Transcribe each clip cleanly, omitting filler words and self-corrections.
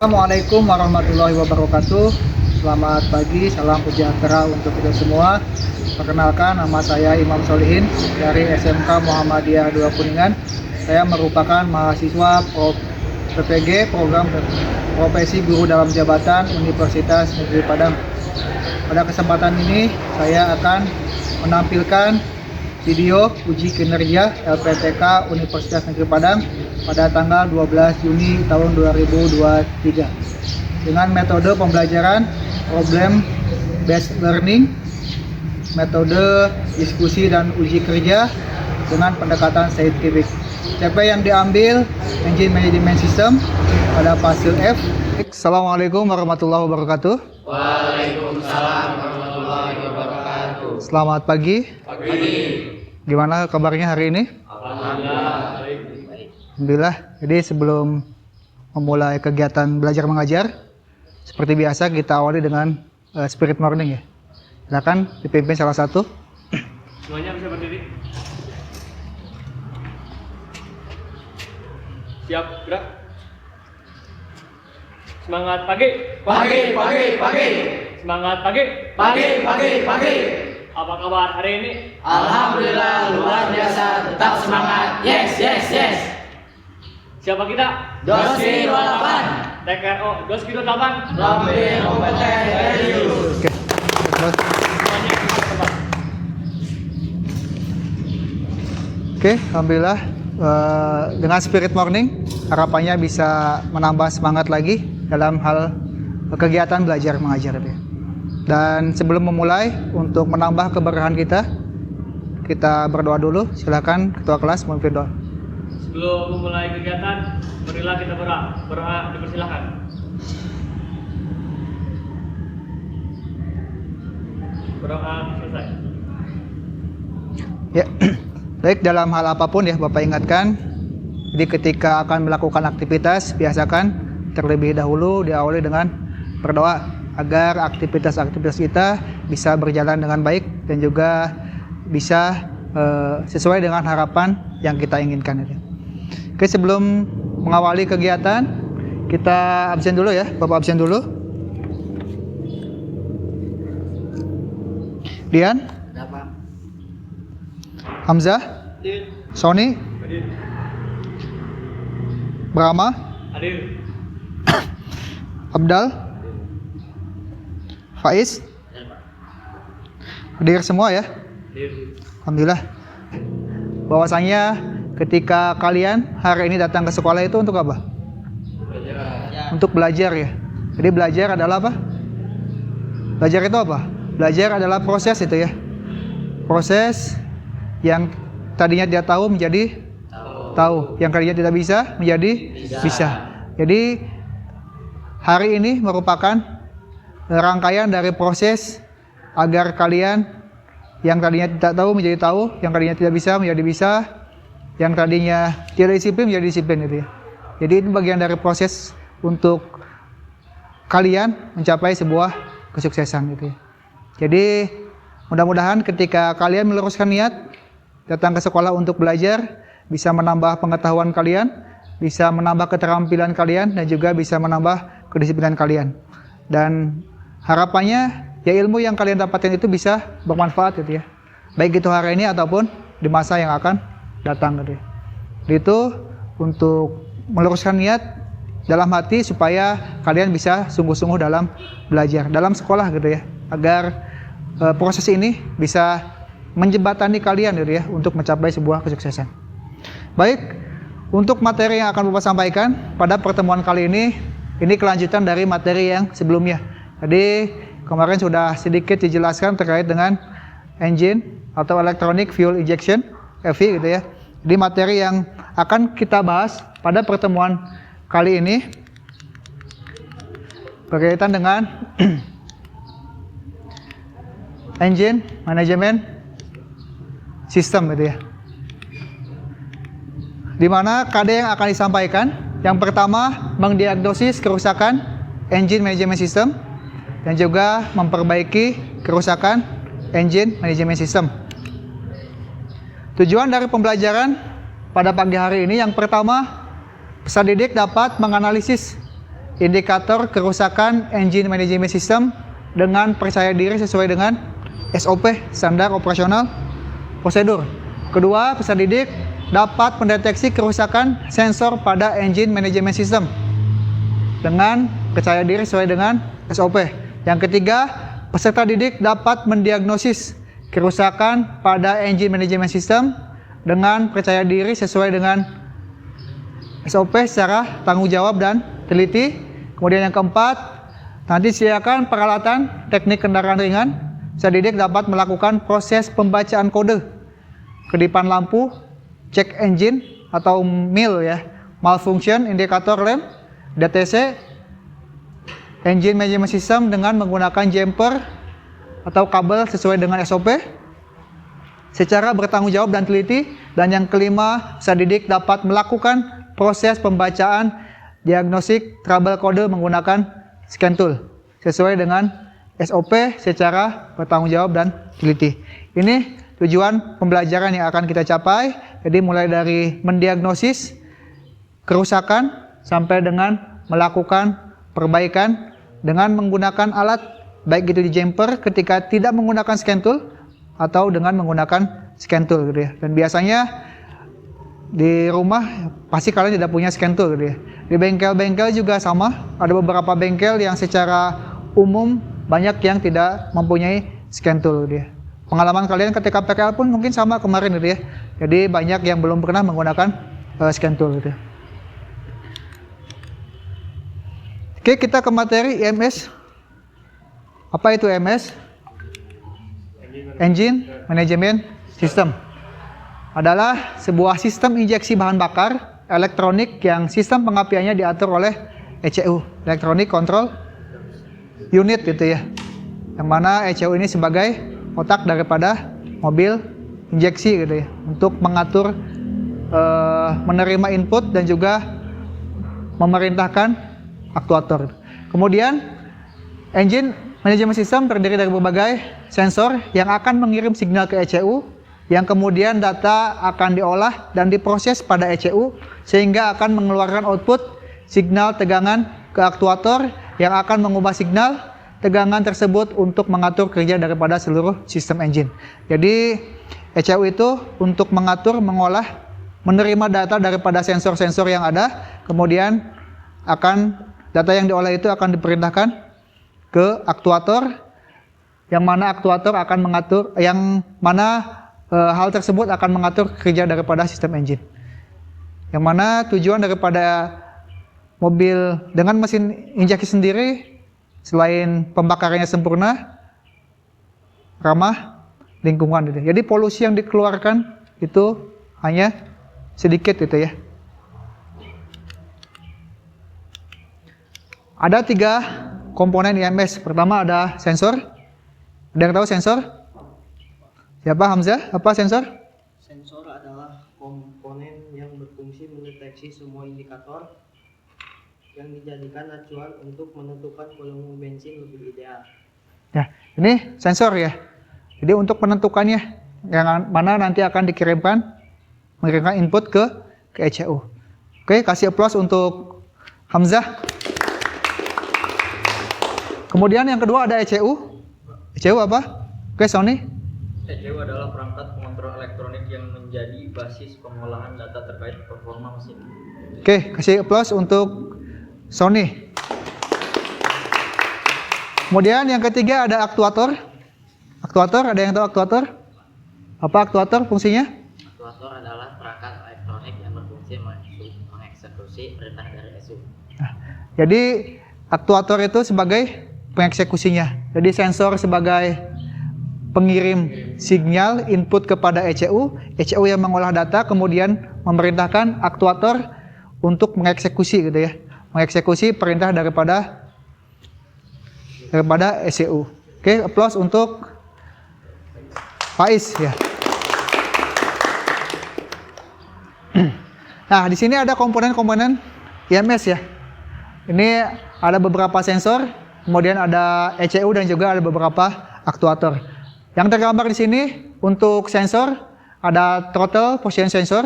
Assalamualaikum warahmatullahi wabarakatuh. Selamat pagi, salam sejahtera untuk kita semua. Perkenalkan, nama saya Imam Solihin dari SMK Muhammadiyah 2 Kuningan. Saya merupakan mahasiswa PPG Program Profesi Guru Dalam Jabatan Universitas Negeri Padang. Pada kesempatan ini saya akan menampilkan video uji kinerja LPTK Universitas Negeri Padang pada tanggal 12 Juni tahun 2023 dengan metode pembelajaran problem based learning, metode diskusi dan uji kerja dengan pendekatan saintifik. CP yang diambil Engine Management System pada fase F. Assalamualaikum warahmatullahi wabarakatuh. Waalaikumsalam warahmatullahi wabarakatuh. Selamat pagi. Gimana kabarnya hari ini? Alhamdulillah. Alhamdulillah. Jadi sebelum memulai kegiatan belajar mengajar, seperti biasa kita awali dengan spirit morning ya. Silakan dipimpin salah satu. Semuanya bisa berdiri. Siap, gerak. Semangat pagi. Pagi. Semangat pagi. Pagi. Apa kabar hari ini? Alhamdulillah luar biasa, tetap semangat. Yes. Siapa kita? Doski 28. TKO Doski 28. Rompi kompeten Religius. Oke. Terus. Semuanya ikut tempat. Oke, alhamdulillah dengan spirit morning harapannya bisa menambah semangat lagi dalam hal kegiatan belajar mengajar ya. Dan sebelum memulai, untuk menambah keberkahan kita berdoa dulu. Silakan ketua kelas memimpin doa. Sebelum memulai kegiatan, marilah kita berdoa. Berdoa dipersilakan. Berdoa selesai. Ya, baik, dalam hal apapun ya Bapak ingatkan, jadi ketika akan melakukan aktivitas, biasakan terlebih dahulu diawali dengan berdoa agar aktivitas-aktivitas kita bisa berjalan dengan baik dan juga bisa sesuai dengan harapan yang kita inginkan. Oke, sebelum mengawali kegiatan, kita absen dulu ya, Bapak absen dulu. Dian? Hamzah? Sony? Brahma? Hadir. Abdal? Faiz? Hadir semua ya? Hadir. Alhamdulillah. Bahwasanya ketika kalian hari ini datang ke sekolah itu untuk apa? Untuk belajar ya. Jadi belajar adalah apa? Belajar itu apa? Belajar adalah proses itu ya. Proses yang tadinya tidak tahu menjadi tahu, yang tadinya tidak bisa menjadi bisa. Jadi hari ini merupakan rangkaian dari proses agar kalian yang tadinya tidak tahu menjadi tahu, yang tadinya tidak bisa menjadi bisa, yang tadinya tidak disiplin menjadi disiplin gitu ya. Jadi itu bagian dari proses untuk kalian mencapai sebuah kesuksesan gitu ya. Jadi mudah-mudahan ketika kalian meluruskan niat datang ke sekolah untuk belajar, bisa menambah pengetahuan kalian, bisa menambah keterampilan kalian, dan juga bisa menambah kedisiplinan kalian. Dan harapannya ya ilmu yang kalian dapatkan itu bisa bermanfaat gitu ya. Baik itu hari ini ataupun di masa yang akan datang gitu ya. Itu untuk meluruskan niat dalam hati supaya kalian bisa sungguh-sungguh dalam belajar, dalam sekolah gitu ya. Agar proses ini bisa menjembatani kalian gitu ya untuk mencapai sebuah kesuksesan. Baik, untuk materi yang akan Bapak sampaikan pada pertemuan kali ini kelanjutan dari materi yang sebelumnya. Jadi kemarin sudah sedikit dijelaskan terkait dengan engine atau electronic fuel injection (EFI) gitu ya. Jadi materi yang akan kita bahas pada pertemuan kali ini berkaitan dengan engine management system gitu ya. Di mana KD yang akan disampaikan, yang pertama mendiagnosis kerusakan engine management system dan juga memperbaiki kerusakan engine management system. Tujuan dari pembelajaran pada pagi hari ini yang pertama, peserta didik dapat menganalisis indikator kerusakan engine management system dengan percaya diri sesuai dengan SOP, standar operasional prosedur. Kedua, peserta didik dapat mendeteksi kerusakan sensor pada engine management system dengan percaya diri sesuai dengan SOP. Yang ketiga, peserta didik dapat mendiagnosis kerusakan pada engine management system dengan percaya diri sesuai dengan SOP secara tanggung jawab dan teliti. Kemudian yang keempat, nanti sediakan peralatan teknik kendaraan ringan. Peserta didik dapat melakukan proses pembacaan kode, kedipan lampu, cek engine atau MIL ya, malfunction indikator lamp, DTC, engine management system dengan menggunakan jumper atau kabel sesuai dengan SOP secara bertanggung jawab dan teliti. Dan yang kelima, peserta didik dapat melakukan proses pembacaan diagnostik trouble kode menggunakan scan tool sesuai dengan SOP secara bertanggung jawab dan teliti. Ini tujuan pembelajaran yang akan kita capai. Jadi mulai dari mendiagnosis kerusakan sampai dengan melakukan perbaikan dengan menggunakan alat, baik itu di jumper ketika tidak menggunakan scan tool atau dengan menggunakan scan tool gitu ya. Dan biasanya di rumah pasti kalian tidak punya scan tool gitu ya. Di bengkel-bengkel juga sama, ada beberapa bengkel yang secara umum banyak yang tidak mempunyai scan tool gitu ya. Pengalaman kalian ketika PKL pun mungkin sama kemarin gitu ya. Jadi banyak yang belum pernah menggunakan scan tool gitu ya. Oke, kita ke materi IMS. Apa itu IMS? Engine Management System. Adalah sebuah sistem injeksi bahan bakar elektronik yang sistem pengapiannya diatur oleh ECU, Electronic Control Unit gitu ya. Yang mana ECU ini sebagai otak daripada mobil injeksi gitu ya, untuk mengatur menerima input dan juga memerintahkan aktuator. Kemudian engine management system terdiri dari berbagai sensor yang akan mengirim signal ke ECU, yang kemudian data akan diolah dan diproses pada ECU sehingga akan mengeluarkan output signal tegangan ke aktuator yang akan mengubah signal tegangan tersebut untuk mengatur kerja daripada seluruh sistem engine. Jadi ECU itu untuk mengatur, mengolah, menerima data daripada sensor-sensor yang ada, kemudian data yang diolah itu akan diperintahkan ke aktuator, yang mana aktuator akan mengatur, yang mana hal tersebut akan mengatur kerja daripada sistem engine. Yang mana tujuan daripada mobil dengan mesin injeksi sendiri, selain pembakarannya sempurna, ramah lingkungan gitu. Jadi polusi yang dikeluarkan itu hanya sedikit gitu ya. Ada 3 komponen IMS. Pertama ada sensor. Ada yang tahu sensor? Siapa, Hamzah? Apa sensor? Sensor adalah komponen yang berfungsi mendeteksi semua indikator yang dijadikan acuan untuk menentukan volume bensin lebih ideal. Ya, ini sensor ya. Jadi untuk menentukannya, yang mana nanti akan mengirimkan input ke ECU. Oke, kasih aplaus untuk Hamzah. Kemudian yang kedua ada ECU. ECU apa? Oke, Sony. ECU adalah perangkat pengontrol elektronik yang menjadi basis pengolahan data terkait performa mesin. Oke, kasih aplaus untuk Sony. Kemudian yang ketiga ada aktuator. Aktuator, ada yang tahu aktuator? Apa aktuator fungsinya? Aktuator adalah perangkat elektronik yang berfungsi mengeksekusi perintah dari ECU. Jadi aktuator itu sebagai pengeksekusinya. Jadi sensor sebagai pengirim sinyal input kepada ECU, ECU yang mengolah data kemudian memerintahkan aktuator untuk mengeksekusi gitu ya. Mengeksekusi perintah daripada ECU. Oke, aplaus untuk Faiz ya. Nah, di sini ada komponen-komponen IMS ya. Ini ada beberapa sensor, kemudian ada ECU dan juga ada beberapa aktuator. Yang tergambar di sini untuk sensor ada throttle position sensor,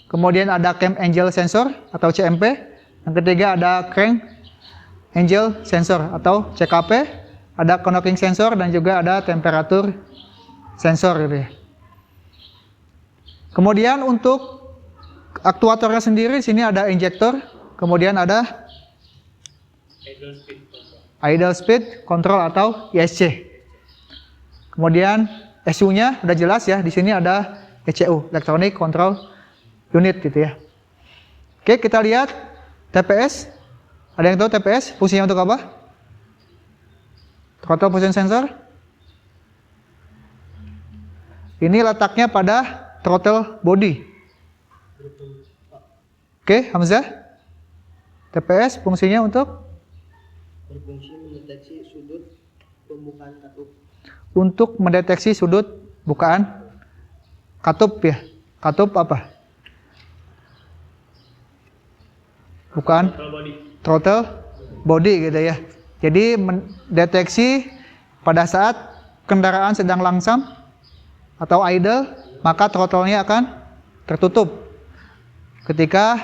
kemudian ada cam angle sensor atau CMP. Yang ketiga ada crank angle sensor atau CKP, ada knocking sensor dan juga ada temperatur sensor gitu ya. Kemudian untuk aktuatornya sendiri, di sini ada injektor, kemudian ada idle speed control atau ISC. Kemudian ECU-nya udah jelas ya, di sini ada ECU, Electronic Control Unit gitu ya. Oke, kita lihat TPS. Ada yang tahu TPS fungsinya untuk apa? Throttle position sensor. Ini letaknya pada throttle body. Oke, Hamzah. TPS fungsinya untuk Berfungsi mendeteksi sudut pembukaan katup. untuk mendeteksi sudut bukaan katup ya. Katup apa? Bukaan throttle body gitu ya. Jadi mendeteksi pada saat kendaraan sedang langsam atau idle, maka throttle-nya akan tertutup. Ketika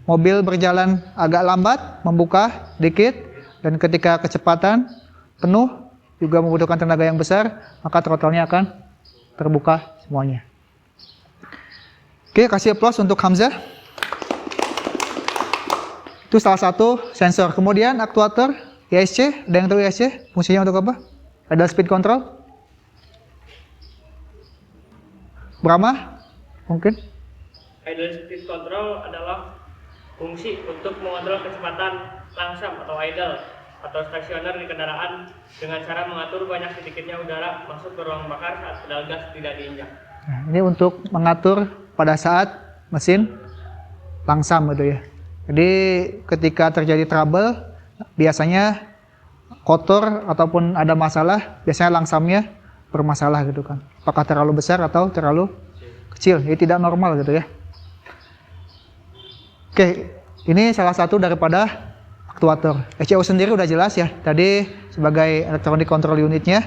mobil berjalan agak lambat, membuka dikit, dan ketika kecepatan penuh juga membutuhkan tenaga yang besar, maka throttle-nya akan terbuka semuanya. Oke, kasih applause untuk Hamzah. Itu salah satu sensor. Kemudian aktuator ISC, ada yang tahu ISC? Fungsinya untuk apa? Ada speed control? Brahma? Mungkin? Idle speed control adalah fungsi untuk mengontrol kecepatan langsam atau idle atau stasioner di kendaraan dengan cara mengatur banyak sedikitnya udara masuk ke ruang bakar saat pedal gas tidak diinjak. Nah, ini untuk mengatur pada saat mesin langsam gitu ya. Jadi ketika terjadi trouble, biasanya kotor ataupun ada masalah, biasanya langsamnya bermasalah gitu kan. Apakah terlalu besar atau terlalu kecil? Ini tidak normal gitu ya. Oke, ini salah satu daripada aktuator. ECU sendiri udah jelas ya. Tadi sebagai electronic control unitnya.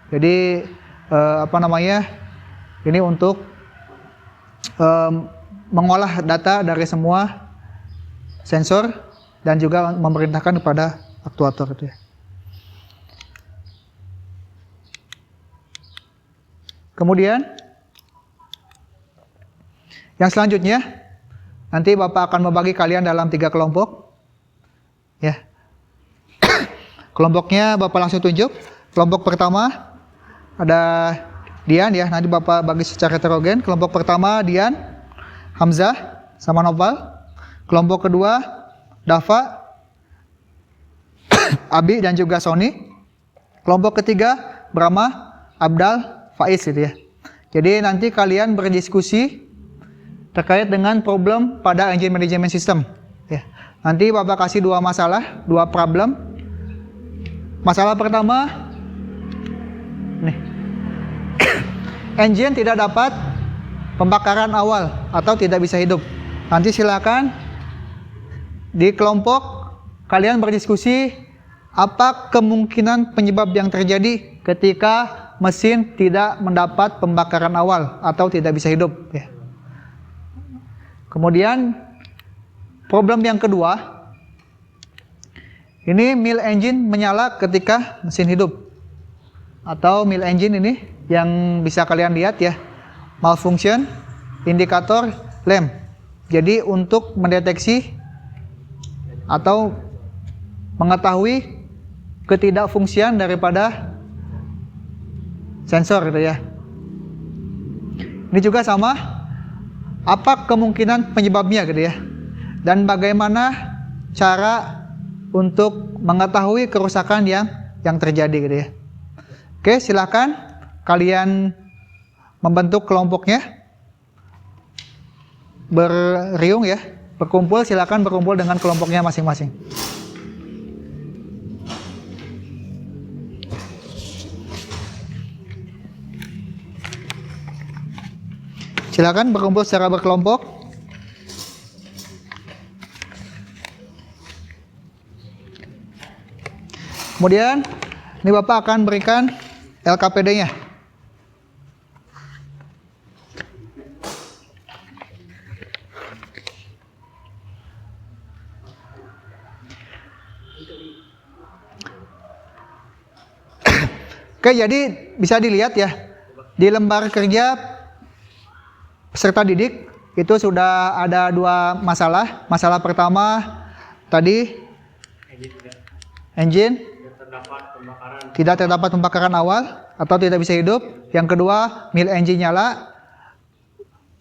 Jadi ini untuk mengolah data dari semua sensor dan juga memerintahkan kepada aktuator itu ya. Kemudian yang selanjutnya nanti Bapak akan membagi kalian dalam 3 kelompok. Ya. Kelompoknya Bapak langsung tunjuk. Kelompok pertama ada Dian ya, nanti Bapak bagi secara heterogen. Kelompok pertama Dian, Hamzah, sama Noval. Kelompok kedua Dava, Abi dan juga Sony. Kelompok ketiga Brahma, Abdal, Faiz gitu ya. Jadi nanti kalian berdiskusi terkait dengan problem pada engine management system. Ya. Nanti Bapak kasih 2 masalah, 2 problem. Masalah pertama, nih, engine tidak dapat pembakaran awal atau tidak bisa hidup. Nanti silakan di kelompok kalian berdiskusi apa kemungkinan penyebab yang terjadi ketika mesin tidak mendapat pembakaran awal atau tidak bisa hidup. Ya. Kemudian problem yang kedua, ini mill engine menyala ketika mesin hidup, atau mill engine ini yang bisa kalian lihat ya, malfunction indikator lamp. Jadi untuk mendeteksi atau mengetahui ketidakfungsian daripada sensor gitu ya. Ini juga sama, apa kemungkinan penyebabnya gitu ya, dan bagaimana cara untuk mengetahui kerusakan yang terjadi gitu ya. Oke, silakan kalian membentuk kelompoknya, berriung ya, berkumpul, silakan berkumpul dengan kelompoknya masing-masing. Silakan berkumpul secara berkelompok. Kemudian ini Bapak akan berikan LKPD-nya. Oke, jadi bisa dilihat ya, di lembar kerja peserta didik itu sudah ada 2 masalah. Masalah pertama tadi engine tidak terdapat pembakaran awal atau tidak bisa hidup. Yang kedua, mill engine nyala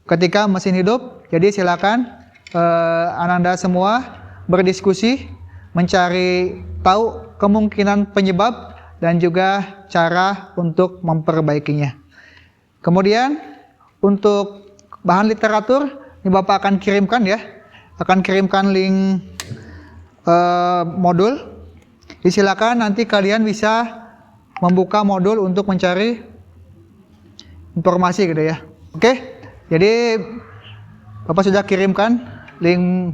ketika mesin hidup. Jadi silakan Ananda semua berdiskusi, mencari tahu kemungkinan penyebab dan juga cara untuk memperbaikinya. Kemudian untuk bahan literatur ini Bapak akan kirimkan ya, akan kirimkan link modul. Silakan nanti kalian bisa membuka modul untuk mencari informasi gitu ya. Oke, jadi Bapak sudah kirimkan link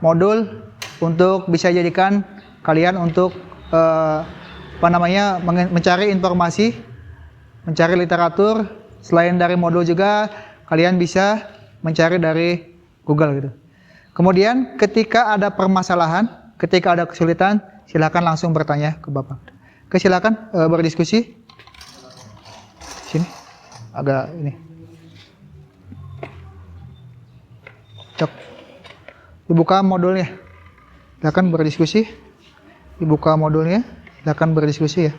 modul untuk bisa jadikan kalian untuk mencari informasi, mencari literatur. Selain dari modul juga kalian bisa mencari dari Google gitu. Kemudian ketika ada permasalahan, ketika ada kesulitan, silakan langsung bertanya ke Bapak. Oke, silakan berdiskusi. Sini, agak ini. Cok. Dibuka modulnya. Silakan berdiskusi. Dibuka modulnya. Silakan berdiskusi ya.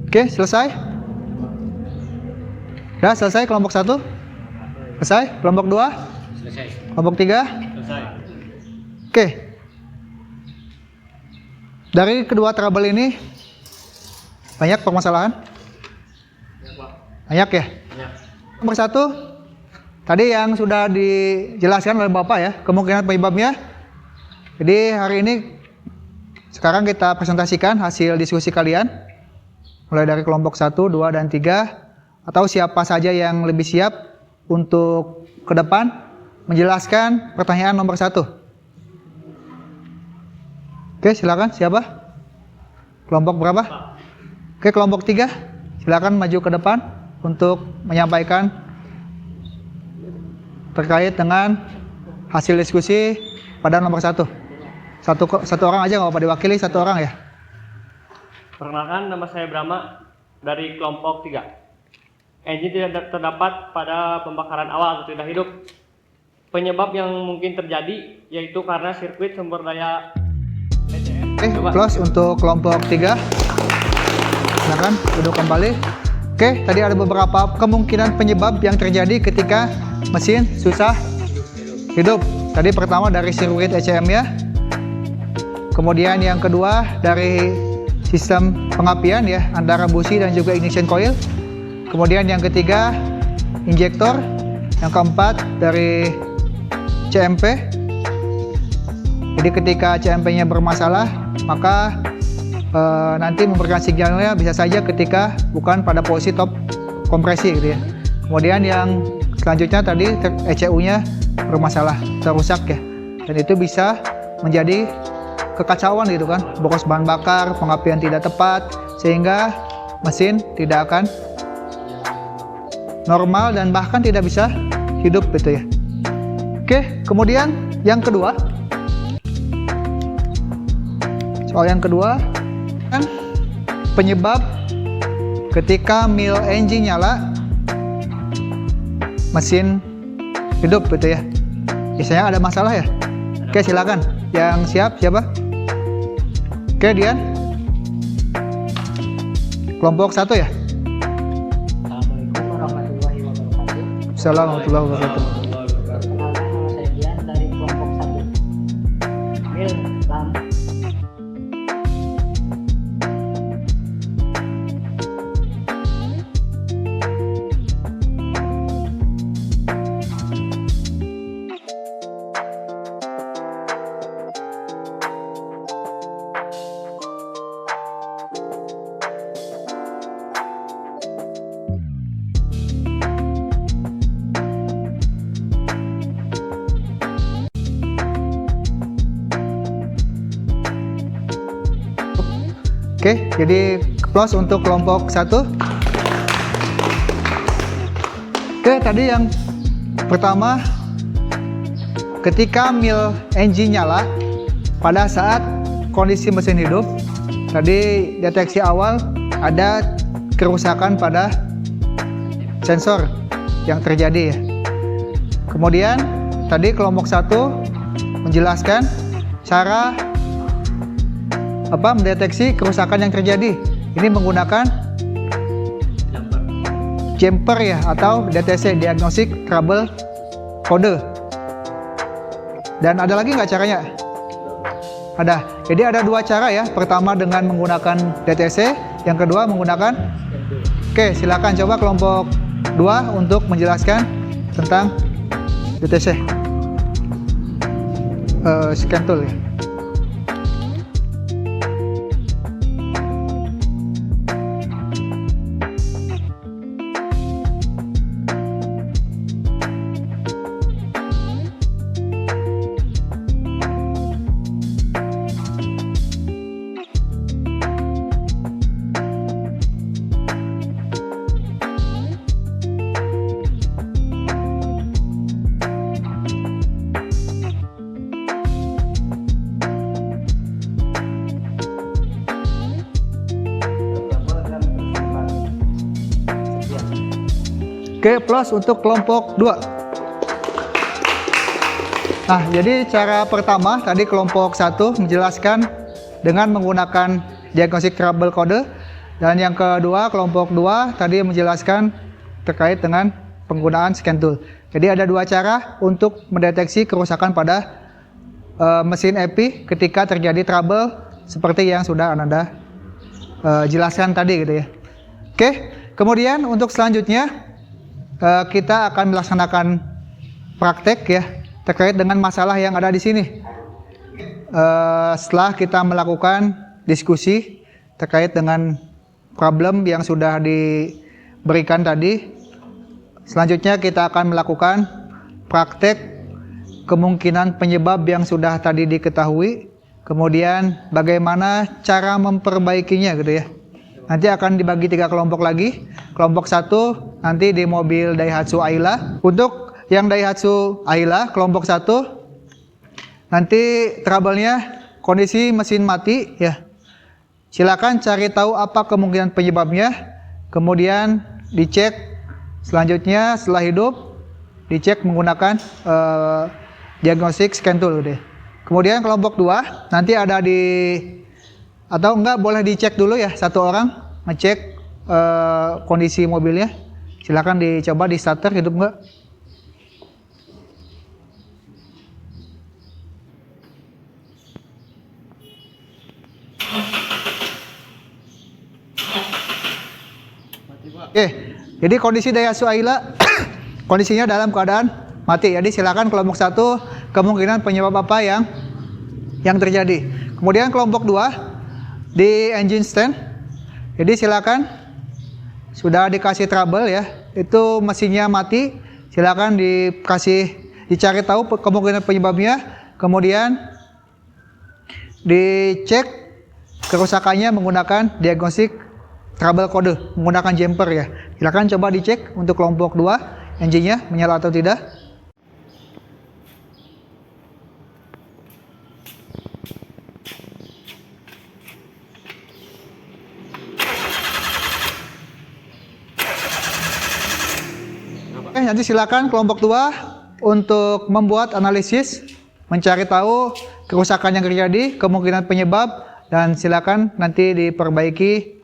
Oke, selesai? Sudah selesai kelompok 1? Selesai? Kelompok 2? Selesai. Kelompok 3? Selesai. Oke. Dari kedua trouble ini banyak permasalahan? Banyak ya? Nomor 1 tadi yang sudah dijelaskan oleh Bapak ya, kemungkinan penyebabnya. Jadi hari ini sekarang kita presentasikan hasil diskusi kalian mulai dari kelompok 1, 2, dan 3, atau siapa saja yang lebih siap untuk ke depan menjelaskan pertanyaan nomor 1. Oke, silakan. Siapa? Kelompok berapa? Oke, kelompok 3, silakan maju ke depan untuk menyampaikan terkait dengan hasil diskusi pada nomor 1. Satu orang aja, nggak apa-apa, diwakili 1 orang ya. Perkenalkan, nama saya Brahma dari kelompok 3. Engine tidak terdapat pada pembakaran awal atau tidak hidup. Penyebab yang mungkin terjadi yaitu karena sirkuit sumber daya ECM. Oke, close untuk kelompok 3. Silakan duduk kembali. Oke, tadi ada beberapa kemungkinan penyebab yang terjadi ketika mesin susah hidup. Tadi pertama dari sirkuit ECM ya. Kemudian yang kedua dari sistem pengapian ya, antara busi dan juga ignition coil. Kemudian yang ketiga injektor. Yang keempat dari CMP. Jadi ketika CMP-nya bermasalah, maka nanti memberikan sinyalnya bisa saja ketika bukan pada posisi top kompresi gitu ya. Kemudian yang selanjutnya tadi ECU-nya bermasalah, terusak ya. Dan itu bisa menjadi kekacauan gitu kan, boros bahan bakar, pengapian tidak tepat, sehingga mesin tidak akan normal dan bahkan tidak bisa hidup gitu ya. Oke, kemudian yang kedua, soal yang kedua kan penyebab ketika mill engine nyala mesin hidup gitu ya. Biasanya ada masalah ya. Oke, silakan. Yang siap siapa? Oke, Dian. Kelompok 1 ya? Assalamualaikum warahmatullahi wabarakatuh. Assalamualaikum warahmatullahi wabarakatuh. Perkenalkan, nama saya Dian dari kelompok 1. Mil lampu. Oke, jadi plus untuk kelompok 1. Oke, tadi yang pertama, ketika mil engine nyala pada saat kondisi mesin hidup, tadi deteksi awal ada kerusakan pada sensor yang terjadi ya. Kemudian tadi kelompok 1 menjelaskan cara mendeteksi kerusakan yang terjadi. Ini menggunakan jumper ya, atau DTC, Diagnostic Trouble Code. Dan ada lagi nggak caranya? Ada. Jadi ada dua cara ya. Pertama dengan menggunakan DTC, yang kedua menggunakan. Oke, silakan coba kelompok 2 untuk menjelaskan tentang DTC. Scan tool ya. Oke, plus untuk kelompok 2. Nah, jadi cara pertama tadi kelompok 1 menjelaskan dengan menggunakan Diagnostic Trouble Code, dan yang kedua kelompok 2 tadi menjelaskan terkait dengan penggunaan scan tool. Jadi ada dua cara untuk mendeteksi kerusakan pada mesin EPI ketika terjadi trouble seperti yang sudah Ananda jelaskan tadi gitu ya. Oke, kemudian untuk selanjutnya kita akan melaksanakan praktek ya terkait dengan masalah yang ada di sini. Setelah kita melakukan diskusi terkait dengan problem yang sudah diberikan tadi, selanjutnya kita akan melakukan praktek kemungkinan penyebab yang sudah tadi diketahui, kemudian bagaimana cara memperbaikinya gitu ya. Nanti akan dibagi 3 kelompok lagi. Kelompok 1 nanti di mobil Daihatsu Ayla. Untuk yang Daihatsu Ayla, kelompok 1 nanti trouble-nya kondisi mesin mati ya. Silakan cari tahu apa kemungkinan penyebabnya. Kemudian dicek selanjutnya setelah hidup, dicek menggunakan diagnostic scan tool deh. Kemudian kelompok 2 nanti ada di, atau enggak, boleh dicek dulu ya, satu orang ngecek kondisi mobilnya. Silakan dicoba di starter, hidup enggak? Oke, jadi kondisi Daihatsu Ayla kondisinya dalam keadaan mati. Jadi silakan kelompok 1 kemungkinan penyebab apa yang terjadi. Kemudian kelompok 2 di engine stand. Jadi silakan, sudah dikasih trouble ya, itu mesinnya mati, silakan dicari tahu kemungkinan penyebabnya, kemudian dicek kerusakannya menggunakan diagnostic trouble code, menggunakan jumper ya. Silakan coba dicek untuk kelompok 2 engine-nya menyala atau tidak. Oke, nanti silakan kelompok 2 untuk membuat analisis, mencari tahu kerusakan yang terjadi, kemungkinan penyebab, dan silakan nanti diperbaiki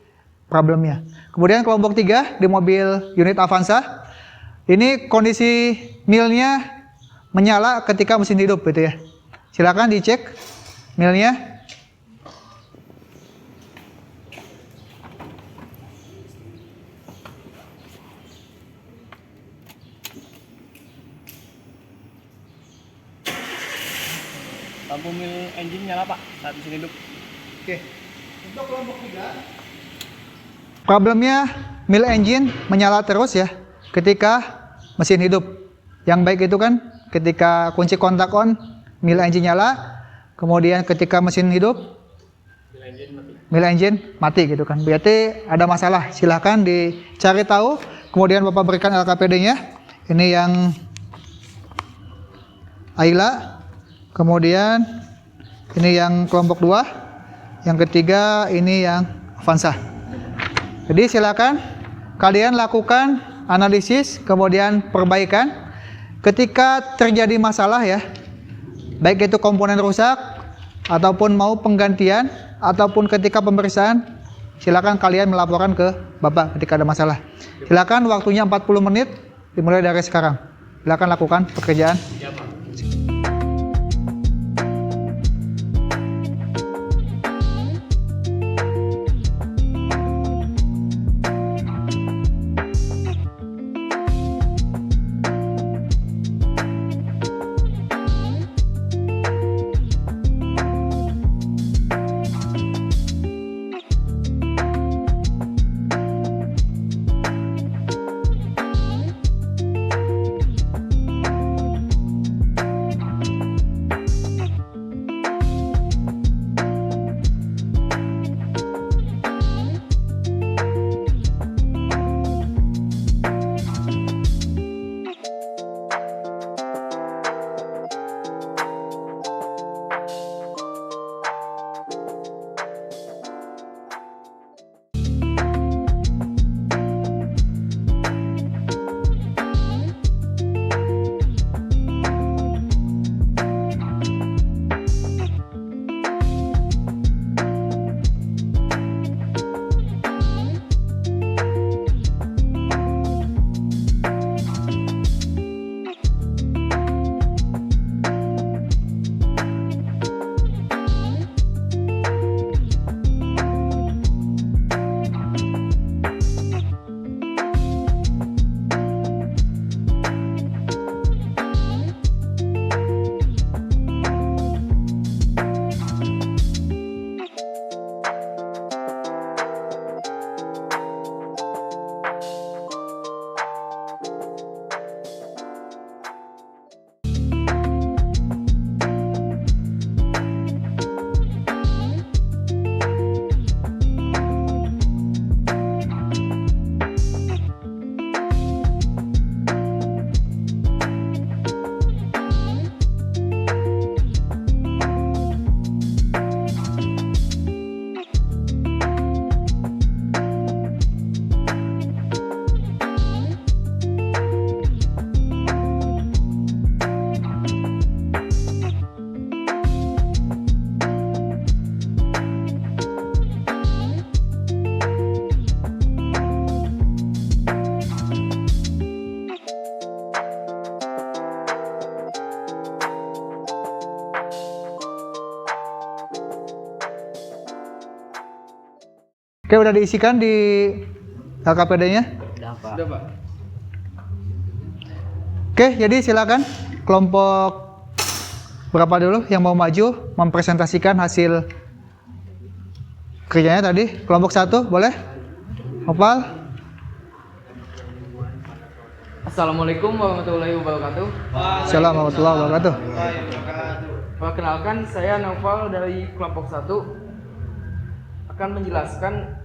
problemnya. Kemudian kelompok 3 di mobil unit Avanza, ini kondisi milnya menyala ketika mesin hidup gitu ya. Silakan dicek milnya. Lampu mil engine nyala Pak saat mesin hidup. Oke. Untuk kelompok 3, problemnya mil engine menyala terus ya ketika mesin hidup. Yang baik itu kan ketika kunci kontak on, mil engine nyala, kemudian ketika mesin hidup, Mil engine mati. mill engine mati gitu kan. Berarti ada masalah. Silahkan dicari tahu. Kemudian Bapak berikan LKPD-nya. Ini yang Ayla. Kemudian ini yang kelompok 2. Yang ketiga ini yang Avanza. Jadi silakan kalian lakukan analisis kemudian perbaikan. Ketika terjadi masalah ya, baik itu komponen rusak ataupun mau penggantian ataupun ketika pemeriksaan, silakan kalian melaporkan ke Bapak ketika ada masalah. Silakan waktunya 40 menit dimulai dari sekarang. Silakan lakukan pekerjaan. Ya, Pak. Oke, udah diisikan di LKPD-nya? Udah, Pak. Sudah, Pak. Oke, jadi silakan kelompok berapa dulu yang mau maju mempresentasikan hasil kerjanya tadi. Kelompok 1 boleh? Opal. Assalamualaikum warahmatullahi wabarakatuh. Assalamualaikum warahmatullahi wabarakatuh. Perkenalkan, saya Naufal dari kelompok 1 akan menjelaskan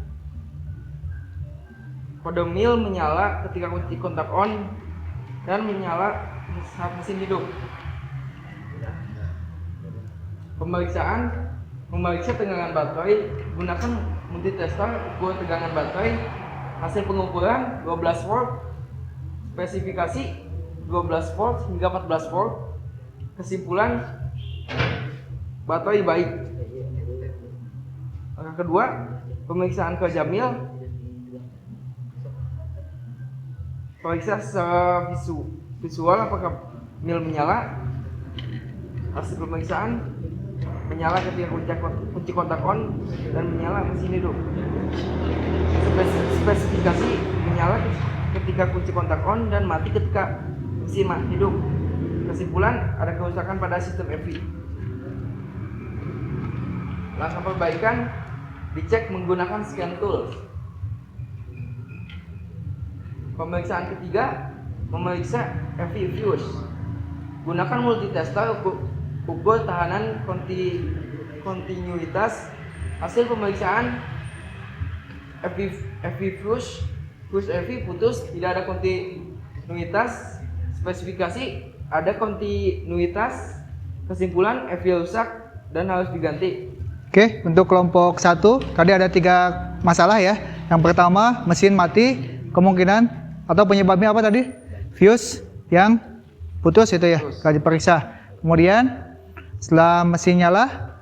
kode mil menyala ketika kunci kontak on dan menyala saat mesin hidup. Memeriksa tegangan baterai gunakan multitester ukur tegangan baterai, hasil pengukuran 12 volt, spesifikasi 12 volt hingga 14 volt, kesimpulan baterai baik. Langkah kedua, pemeriksaan kerja mil. Periksa secara visual apakah mil menyala. Hasil pemeriksaan menyala ketika kunci kontak on dan menyala mesin hidup. Spesifikasi menyala ketika kunci kontak on dan mati ketika mesin hidup. Kesimpulan ada kerusakan pada sistem EV. Langkah perbaikan dicek menggunakan scan tools. Pemeriksaan ketiga, memeriksa EV fuse. Gunakan multitester ukur tahanan kontinuitas Hasil pemeriksaan FV fuse FV putus, tidak ada kontinuitas. Spesifikasi ada kontinuitas. Kesimpulan FV rusak dan harus diganti. Oke, untuk kelompok 1 tadi ada 3 masalah ya. Yang pertama, mesin mati, kemungkinan atau penyebabnya apa tadi? Fuse yang putus itu ya, kalau diperiksa. Kemudian setelah mesin nyala,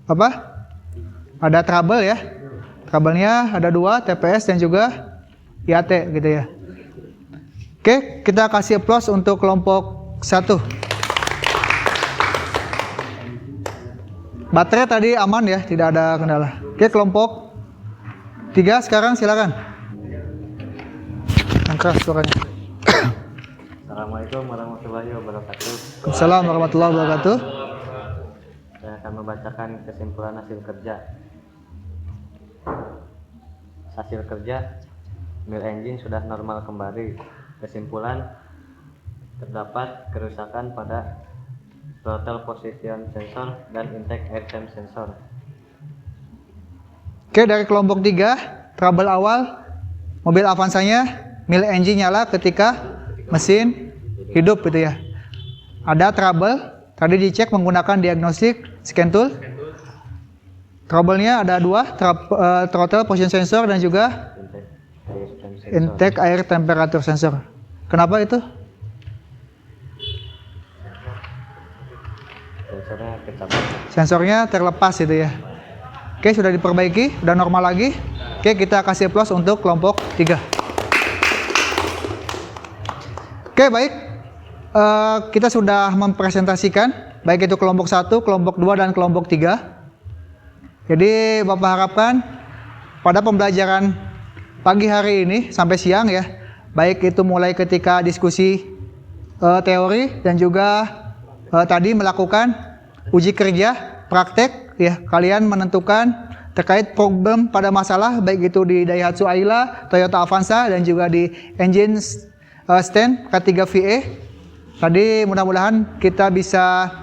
apa? Ada trouble ya. Trouble-nya ada 2, TPS dan juga IAT gitu ya. Oke, kita kasih applause untuk kelompok 1. Baterai tadi aman ya, tidak ada kendala. Oke, kelompok 3 sekarang silakan. Angkat suaranya. Assalamualaikum warahmatullahi wabarakatuh. Assalamualaikum warahmatullahi wabarakatuh. Saya akan membacakan kesimpulan hasil kerja. Hasil kerja, mill engine sudah normal kembali. Kesimpulan, terdapat kerusakan pada throttle position sensor dan intake air temp sensor. Oke, dari kelompok 3, trouble awal mobil Avanza-nya mill engine nyala ketika mesin hidup gitu ya. Ada trouble, tadi dicek menggunakan diagnostic scan tool. Trouble-nya ada 2, throttle position sensor dan juga intake air temperature sensor. Kenapa itu? Sensornya kecabut. Sensornya terlepas itu ya. Oke, sudah diperbaiki, udah normal lagi. Oke, kita kasih plus untuk kelompok 3. Oke, baik. Kita sudah mempresentasikan baik itu kelompok 1, kelompok 2 dan kelompok 3. Jadi Bapak harapkan pada pembelajaran pagi hari ini sampai siang ya, baik itu mulai ketika diskusi teori dan juga tadi melakukan uji kerja praktek ya, kalian menentukan terkait problem pada masalah baik itu di Daihatsu Ayla, Toyota Avanza dan juga di engine stand K3 VE. Tadi mudah-mudahan kita bisa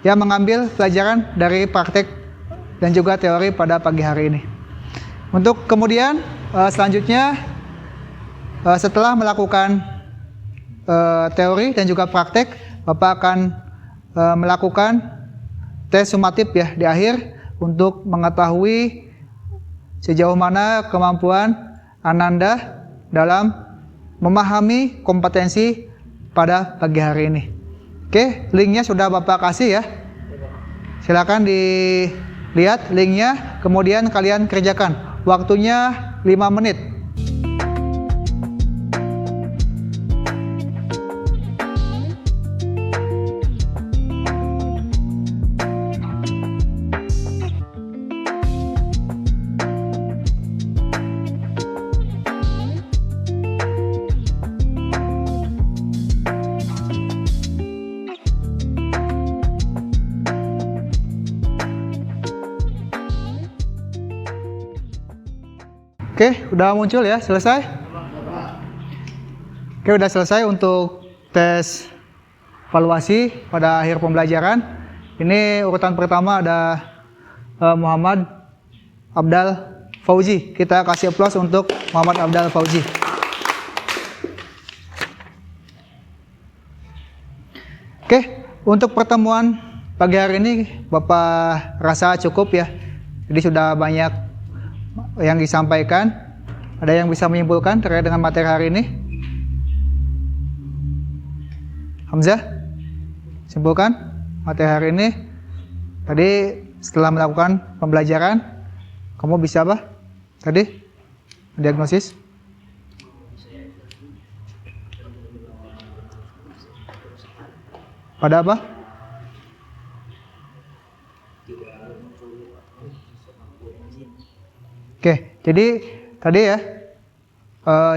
mengambil pelajaran dari praktek dan juga teori pada pagi hari ini. Untuk kemudian selanjutnya setelah melakukan teori dan juga praktek, Bapak akan melakukan tes sumatif ya di akhir untuk mengetahui sejauh mana kemampuan Ananda dalam memahami kompetensi pada pagi hari ini. Oke, linknya sudah Bapak kasih ya. Silakan dilihat linknya, kemudian kalian kerjakan. Waktunya 5 menit. Oke, udah muncul ya, selesai? Oke, udah selesai untuk tes evaluasi pada akhir pembelajaran. Ini urutan pertama ada Muhammad Abdal Fauzi. Kita kasih aplaus untuk Muhammad Abdal Fauzi. Oke, untuk pertemuan pagi hari ini Bapak rasa cukup ya. Jadi sudah banyak yang disampaikan. Ada yang bisa menyimpulkan terkait dengan materi hari ini? Hamzah, simpulkan materi hari ini. Tadi setelah melakukan pembelajaran, kamu bisa apa? Tadi diagnosis? Pada apa? Oke, jadi tadi ya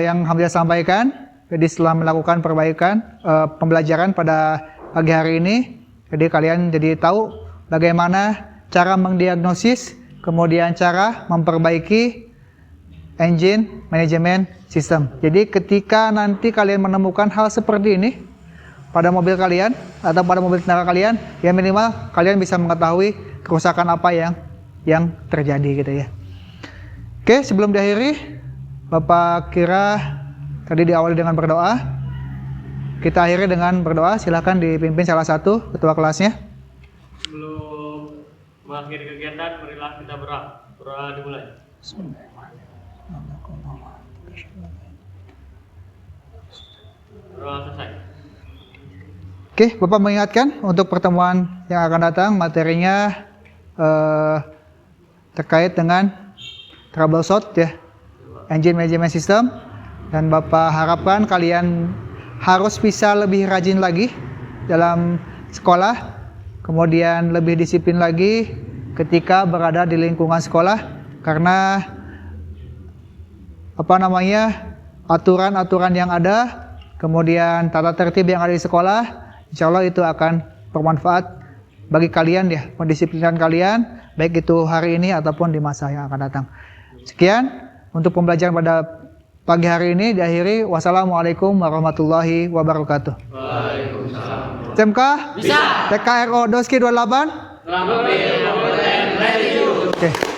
yang Hamzah sampaikan, jadi setelah melakukan perbaikan pembelajaran pada pagi hari ini, jadi kalian jadi tahu bagaimana cara mendiagnosis, kemudian cara memperbaiki engine management system. Jadi ketika nanti kalian menemukan hal seperti ini, pada mobil kalian atau pada mobil kendaraan kalian, ya minimal kalian bisa mengetahui kerusakan apa yang terjadi gitu ya. Oke, sebelum diakhiri, Bapak kira tadi diawali dengan berdoa. Kita akhiri dengan berdoa. Silakan dipimpin salah satu ketua kelasnya. Sebelum mengakhiri kegiatan, marilah kita berdoa dimulai. Berdoa selesai. Oke, Bapak mengingatkan untuk pertemuan yang akan datang materinya terkait dengan troubleshoot ya, engine management system, dan Bapak harapkan kalian harus bisa lebih rajin lagi dalam sekolah, kemudian lebih disiplin lagi ketika berada di lingkungan sekolah, karena aturan-aturan yang ada, kemudian tata tertib yang ada di sekolah, insya Allah itu akan bermanfaat bagi kalian ya, mendisiplinkan kalian, baik itu hari ini ataupun di masa yang akan datang. Sekian untuk pembelajaran pada pagi hari ini diakhiri. Wassalamualaikum warahmatullahi wabarakatuh. Waalaikumsalam. SMK? Bisa. TKRO Doski 28? Selamat. Oke.